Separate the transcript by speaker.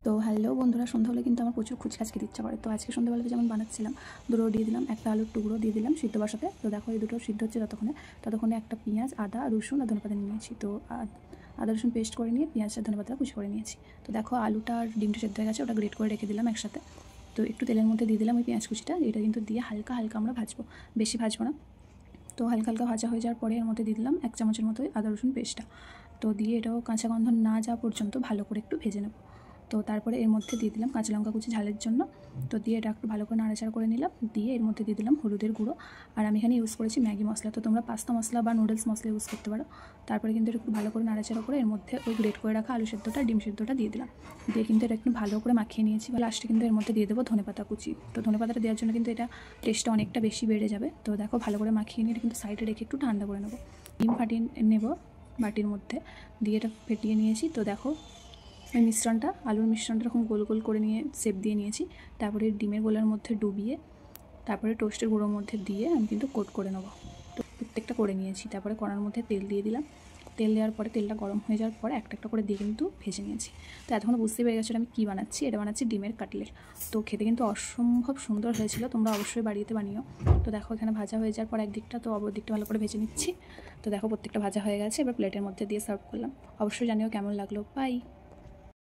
Speaker 1: তো হ্যালো বন্ধুরা, সন্ধ্যা হলে কিন্তু আমার প্রচুর খুচকাচ খেতে ইচ্ছা করে। তো আজকে সন্ধ্যাবেলাতে যেমন বানাচ্ছিলাম, দুটো দিয়ে দিলাম, একটা আলুর টুকরো দিয়ে দিলাম সিদ্ধ বসাতে। তো দেখো এই দুটো সিদ্ধ হচ্ছে ততক্ষণে একটা পেঁয়াজ, আদা, রসুন আর ধনেপাতা নিয়ে নিয়েছি। তো আদা রসুন পেস্ট করে নিয়ে পেঁয়াজ আর ধনেপাতা কুচি করে নিয়েছি। তো দেখো আলুটা আর ডিমটা সেদ্ধ হয়ে গেছে, ওটা গ্রেট করে রেখে দিলাম একসাথে। তো একটু তেলের মধ্যে দিয়ে দিলাম ওই পেঁয়াজ কুচিটা, এটা কিন্তু দিয়ে হালকা হালকা আমরা ভাজবো, বেশি ভাজবো না। তো হালকা হালকা ভাজা হয়ে যাওয়ার পরে এর মধ্যে দিয়ে দিলাম 1 চামচের মতো আদা রসুন পেস্টটা। তো দিয়ে এটাও কাঁচা গন্ধ না যাওয়া পর্যন্ত ভালো করে একটু ভেজে নেব। তো তারপরে এর মধ্যে দিয়ে দিলাম কাঁচা লঙ্কা কুচি ঝালের জন্য। তো দিয়ে এটা একটু ভালো করে নাড়াচাড়া করে নিলাম, দিয়ে এর মধ্যে দিয়ে দিলাম হলুদের গুঁড়ো। আর আমি এখানে ইউজ করেছি ম্যাগি মশলা, তো তোমরা পাস্তা মশলা বা নুডলস মশলা ইউজ করতে পারো। তারপরে কিন্তু এটা একটু ভালো করে নাড়াচাড়া করে এর মধ্যে ওই গ্রেট করে রাখা আলু সেদ্ধটা, ডিম সেদ্ধটা দিয়ে দিলাম। দিয়ে কিন্তু এটা একটু ভালো করে মাখিয়ে নিয়েছি। লাস্টে কিন্তু এর মধ্যে দিয়ে দেবো ধনেপাতা কুচি। তো ধনেপাতাটা দেওয়ার জন্য কিন্তু এটা টেস্টটা অনেকটা বেশি বেড়ে যাবে। তো দেখো ভালো করে মাখিয়ে নিয়ে এটা কিন্তু সাইডে রেখে একটু ঠান্ডা করে নেবো। ডিম ফাটিয়ে নেব বাটির মধ্যে, দিয়ে এটা ফেটিয়ে নিয়েছি। তো দেখো এই মিশ্রণটা, আলুর মিশ্রণটা এরকম গোল গোল করে নিয়ে শেপ দিয়ে নিয়েছি। তারপরে ডিমের গোলার মধ্যে ডুবিয়ে তারপরে টোস্টের গুঁড়োর মধ্যে দিয়ে আমি কিন্তু কোট করে নেবো। তো প্রত্যেকটা করে নিয়েছি। তারপরে কড়ার মধ্যে তেল দিয়ে দিলাম। তেল দেওয়ার পরে তেলটা গরম হয়ে যাওয়ার পরে একটা একটা করে দিয়ে কিন্তু ভেজে নিয়েছি। তো এতক্ষণ বুঝতে পেরে গেছো আমি কী বানাচ্ছি। এটা বানাচ্ছি ডিমের কাটলেট। তো খেতে কিন্তু অসম্ভব সুন্দর হয়েছিল, তোমরা অবশ্যই বাড়িতে বানিও। তো দেখো এখানে ভাজা হয়ে যাওয়ার পর একদিকটা, তো অপর দিকটা ভালো করে ভেজে নিচ্ছি। তো দেখো প্রত্যেকটা ভাজা হয়ে গেছে, এবার প্লেটের মধ্যে দিয়ে সার্ভ করলাম। অবশ্যই জানিও কেমন লাগলো। বাই।